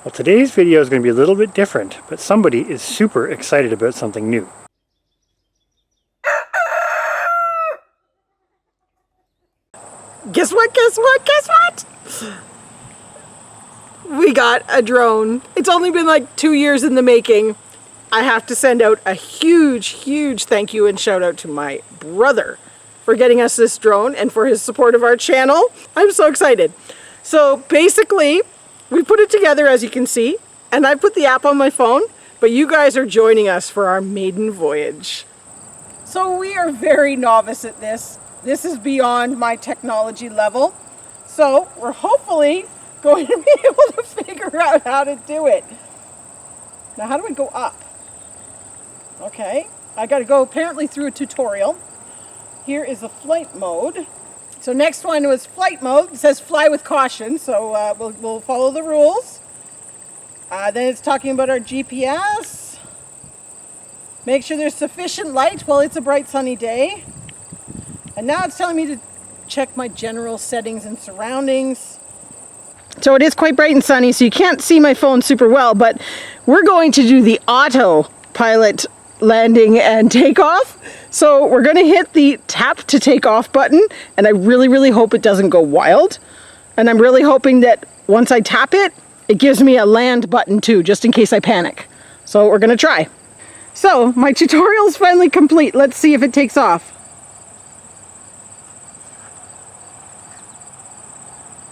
Well, today's video is going to be a little bit different, but somebody is super excited about something new. Guess what, guess what, guess what? We got a drone. It's only been like 2 years in the making. I have to send out a huge thank you and shout out to my brother for getting us this drone and for his support of our channel. I'm so excited. So basically, we put it together, as you can see, and I put the app on my phone, but you guys are joining us for our maiden voyage. So we are very novice at this. This is beyond my technology level. So we're hopefully going to be able to figure out how to do it. Now, how do I go up? Okay, I got to go apparently through a tutorial. Here is the flight mode. So next one was flight mode. It says fly with caution, so we'll follow the rules. Then it's talking about our GPS. Make sure there's sufficient light while it's a bright sunny day. And now it's telling me to check my general settings and surroundings. So it is quite bright and sunny, so you can't see my phone super well, but we're going to do the autopilot landing and takeoff. So we're going to hit the tap to take off button, and I really hope it doesn't go wild. And I'm really hoping that once I tap it, it gives me a land button too, just in case I panic. So we're going to try. So my tutorial is finally complete. Let's see if it takes off.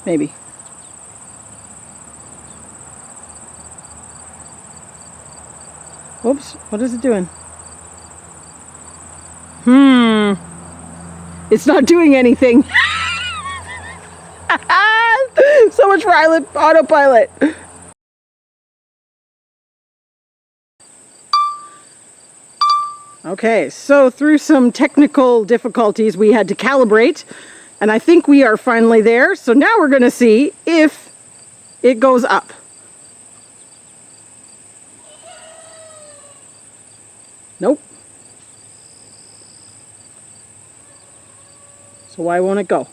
Maybe. Whoops, what is it doing? It's not doing anything. So much for autopilot. Okay, so through some technical difficulties we had to calibrate, and I think we are finally there. So now we're going to see if it goes up. Nope. So why won't it go?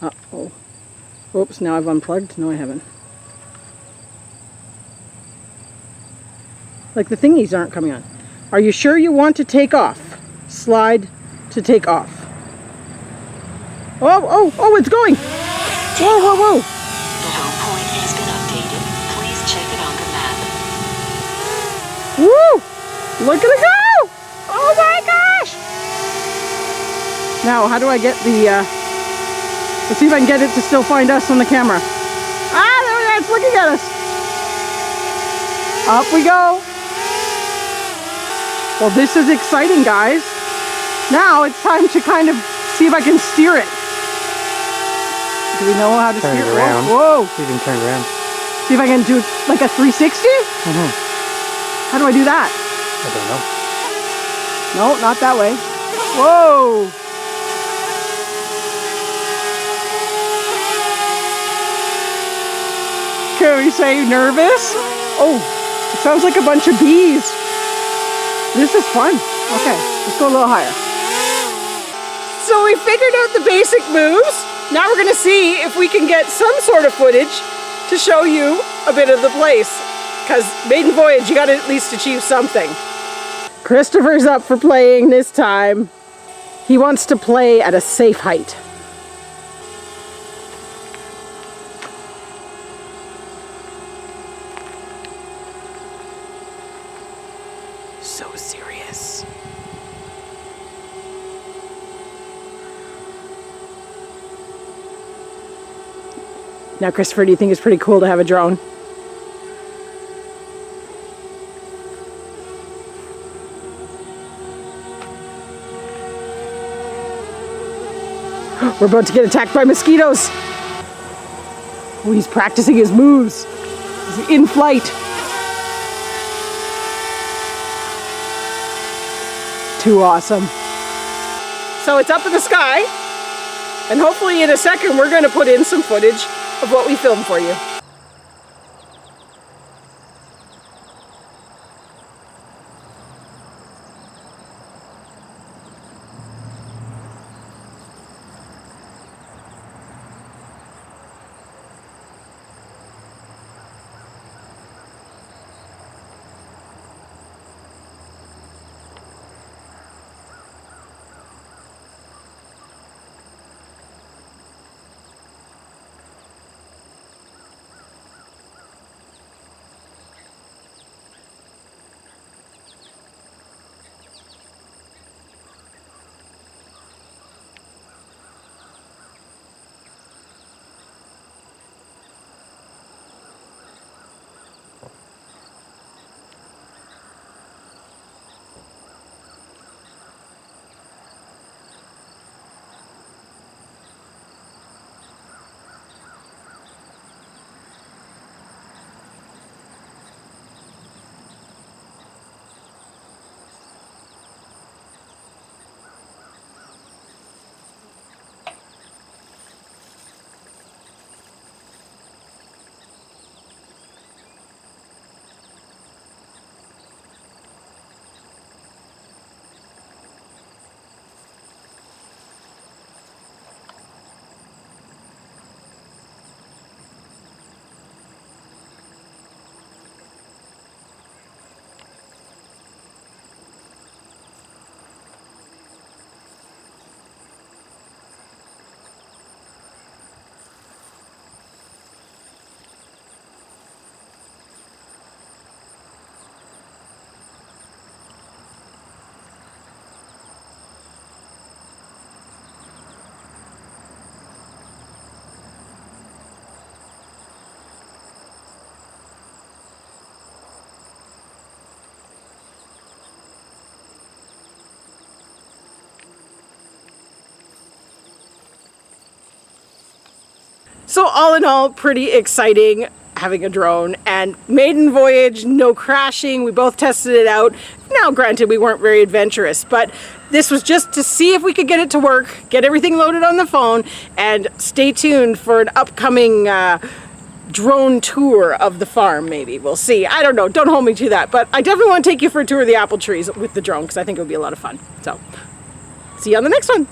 Uh-oh. Oops, now I've unplugged. No, I haven't. Like the thingies aren't coming on. Are you sure you want to take off? Slide to take off. Oh, it's going! Whoa. The home point has been updated. Please check it on the map. Woo! Look at it go! Oh my gosh! Now, how do I get the, let's see if I can get it to still find us on the camera. Ah, there we are, it's looking at us. Up we go. Well, this is exciting, guys. Now it's time to kind of see if I can steer it. Do we know how to steer it? Around. Whoa! You can turn it around. See if I can do like a 360? How do I do that? I don't know. No, not that way. Whoa! Can we say nervous? Oh, it sounds like a bunch of bees. This is fun. Okay, let's go a little higher. So we figured out the basic moves. Now we're gonna see if we can get some sort of footage to show you a bit of the place. Because maiden voyage, you gotta at least achieve something. Christopher's up for playing this time. He wants to play at a safe height. So serious. Now, Christopher, do you think it's pretty cool to have a drone? We're about to get attacked by mosquitoes. Oh, he's practicing his moves. He's in flight. Too awesome. So it's up in the sky, and hopefully in a second we're going to put in some footage of what we filmed for you. So all in all, pretty exciting having a drone, and maiden voyage, no crashing. We both tested it out. Now granted, we weren't very adventurous, but this was just to see if we could get it to work, get everything loaded on the phone, and stay tuned for an upcoming drone tour of the farm. Maybe we'll see. I don't know, don't hold me to that, but I definitely want to take you for a tour of the apple trees with the drone because I think it would be a lot of fun. So see you on the next one.